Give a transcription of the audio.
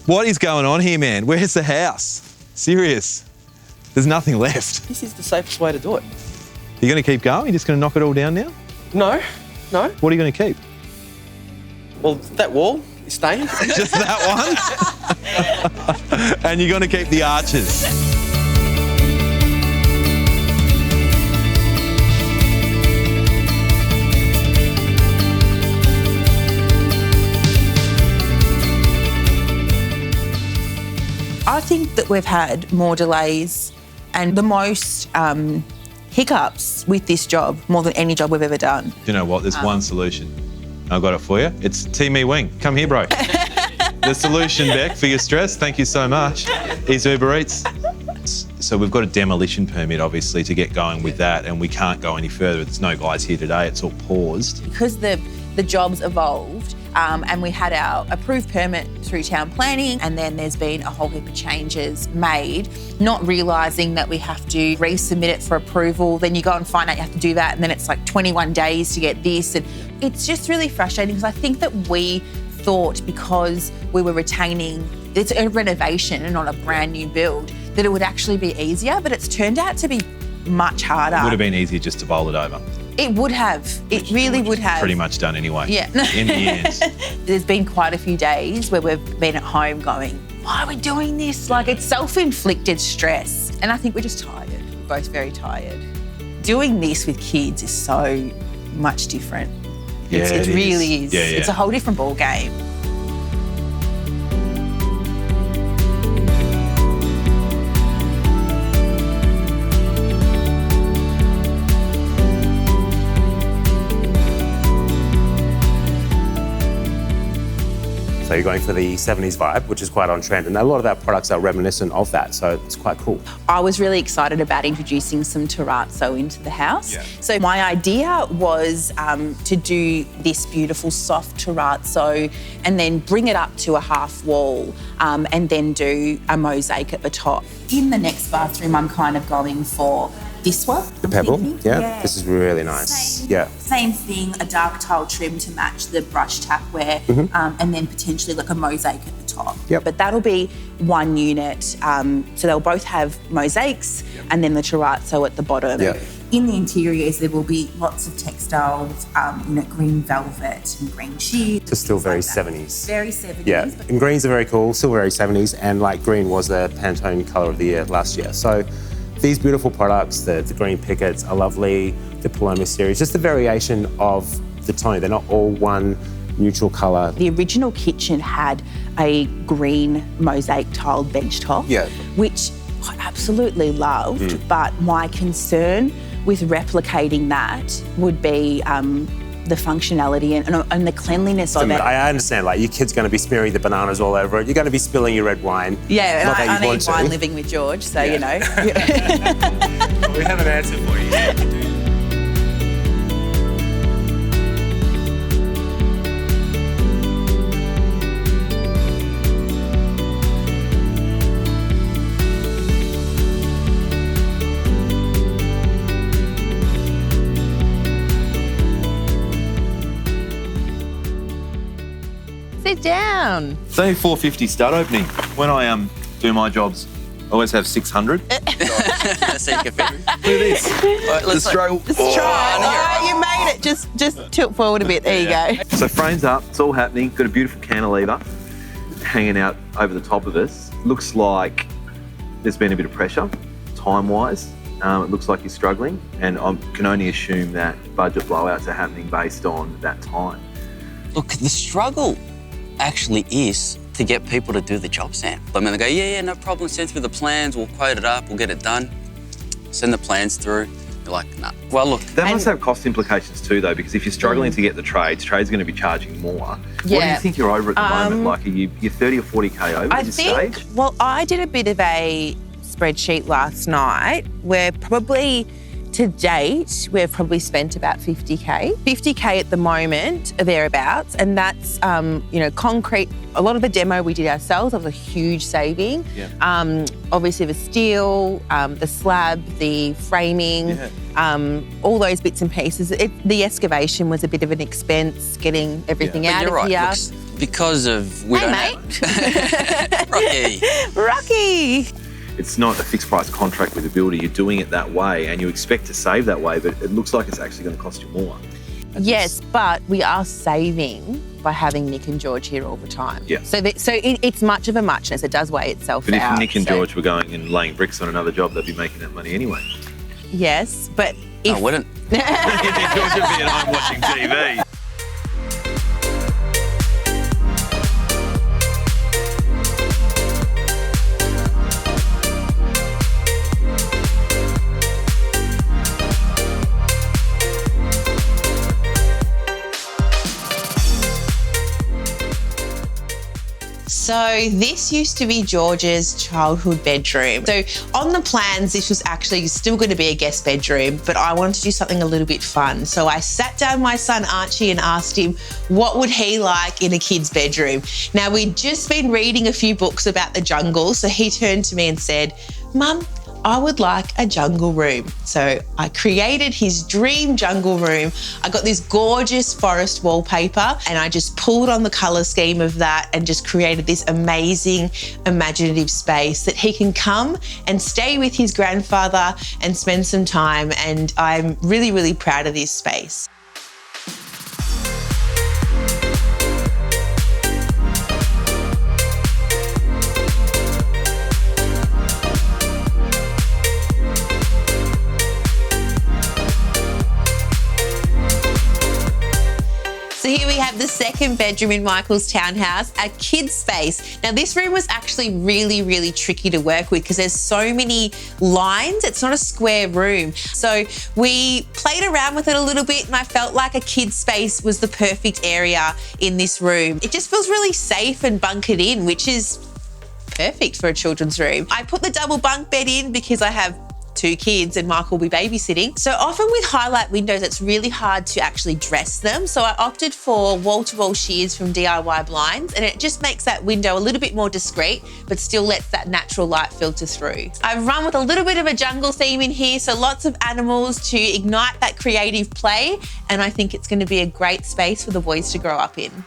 What is going on here, man? Where's the house? Serious. There's nothing left. This is the safest way to do it. You're going to keep going? You're just going to knock it all down now? No. What are you going to keep? Well, that wall is staying. Just that one? And you're going to keep the arches. I think that we've had more delays and the most hiccups with this job, more than any job we've ever done. Do you know what? There's one solution. I've got it for you. It's Team Me Wing. Come here, bro. The solution, Beck, for your stress, thank you so much, is Uber Eats. So we've got a demolition permit, obviously, to get going with that, and we can't go any further. There's no guys here today. It's all paused. Because the job's evolved and we had our approved permit through town planning, and then there's been a whole heap of changes made, not realising that we have to resubmit it for approval. Then you go and find out you have to do that, and then it's like 21 days to get this. And it's just really frustrating because I think that we thought because we were retaining, it's a renovation and not a brand new build, that it would actually be easier, but it's turned out to be much harder. It would have been easier just to bowl it over. It would have. It really would have. Pretty much done anyway. Yeah. In the end. There's been quite a few days where we've been at home going, why are we doing this? Like, it's self-inflicted stress. And I think we're just tired. We're both very tired. Doing this with kids is so much different. Yeah, it really is. Yeah. It's a whole different ball game. So you're going for the 70s vibe, which is quite on trend. And a lot of our products are reminiscent of that, so it's quite cool. I was really excited about introducing some terrazzo into the house. Yeah. So my idea was to do this beautiful soft terrazzo and then bring it up to a half wall and then do a mosaic at the top. In the next bathroom, I'm kind of going for this one. The pebble, yeah. This is really nice. Same thing, a dark tile trim to match the brush tapware and then potentially like a mosaic at the top. Yep. But that'll be one unit. So they'll both have mosaics and then the terrazzo at the bottom. Yep. In the interiors, there will be lots of textiles, green velvet and green sheet. It's still very like that. 70s. Very 70s. Yeah, But and greens are very cool, still very 70s, and like green was the Pantone colour of the year last year. So these beautiful products, the green pickets are lovely, the Paloma series, just the variation of the tone. They're not all one neutral colour. the original kitchen had a green mosaic tiled bench top, which I absolutely loved, but my concern with replicating that would be the functionality and the cleanliness of it. I understand, like, your kid's going to be smearing the bananas all over it. You're going to be spilling your red wine. Yeah, and Not that I you need want to. wine living with George, so, you know. We have an answer for you. Sit down. It's only 450 stud opening. When I do my jobs, I always have 600. So you can fit. Look at this. The struggle. Let's try. Oh, you made it. Just tilt forward a bit. There you go. So frame's up, it's all happening. Got a beautiful cantilever hanging out over the top of us. Looks like there's been a bit of pressure, time-wise. It looks like you're struggling, and I can only assume that budget blowouts are happening based on that time. Look, the struggle actually is to get people to do the job, Sam. I mean, they go, yeah, no problem, send through the plans, we'll quote it up, we'll get it done. Send the plans through. You're like, nah. Well, look. That must have cost implications too, though, because if you're struggling to get the trades going to be charging more. What do you think you're over at the moment? Like, you're 30 or 40K over at this stage? Well, I did a bit of a spreadsheet last night. We're probably To date, we've probably spent about 50K. 50K at the moment, or thereabouts, and that's, concrete. A lot of the demo we did ourselves. That was a huge saving. Yeah. Obviously the steel, the slab, the framing, all those bits and pieces. The excavation was a bit of an expense, getting everything But out you're of right. here. Looks, because of we don't have Rocky. Rocky! It's not a fixed price contract with the builder. You're doing it that way and you expect to save that way, but it looks like it's actually going to cost you more. Yes, but we are saving by having Nick and George here all the time. Yeah. So it's much of a muchness. It does weigh itself But out. if Nick and so- George were going and laying bricks on another job, they'd be making that money anyway. Yes, but if... I wouldn't. George would be at home watching TV. So this used to be George's childhood bedroom. So on the plans, this was actually still going to be a guest bedroom, but I wanted to do something a little bit fun. So I sat down my son Archie and asked him what would he like in a kid's bedroom. Now we'd just been reading a few books about the jungle, so he turned to me and said, "Mum, I would like a jungle room." So I created his dream jungle room. I got this gorgeous forest wallpaper and I just pulled on the colour scheme of that and just created this amazing imaginative space that he can come and stay with his grandfather and spend some time, and I'm really, really proud of this space. So here we have the second bedroom in Michael's townhouse, a kid's space. Now this room was actually really, really tricky to work with because there's so many lines. It's not a square room. So we played around with it a little bit and I felt like a kid's space was the perfect area in this room. It just feels really safe and bunkered in, which is perfect for a children's room. I put the double bunk bed in because I have 2 kids and Michael will be babysitting. So often with highlight windows, it's really hard to actually dress them. So I opted for wall-to-wall shears from DIY Blinds, and it just makes that window a little bit more discreet, but still lets that natural light filter through. I've run with a little bit of a jungle theme in here, so lots of animals to ignite that creative play, and I think it's going to be a great space for the boys to grow up in.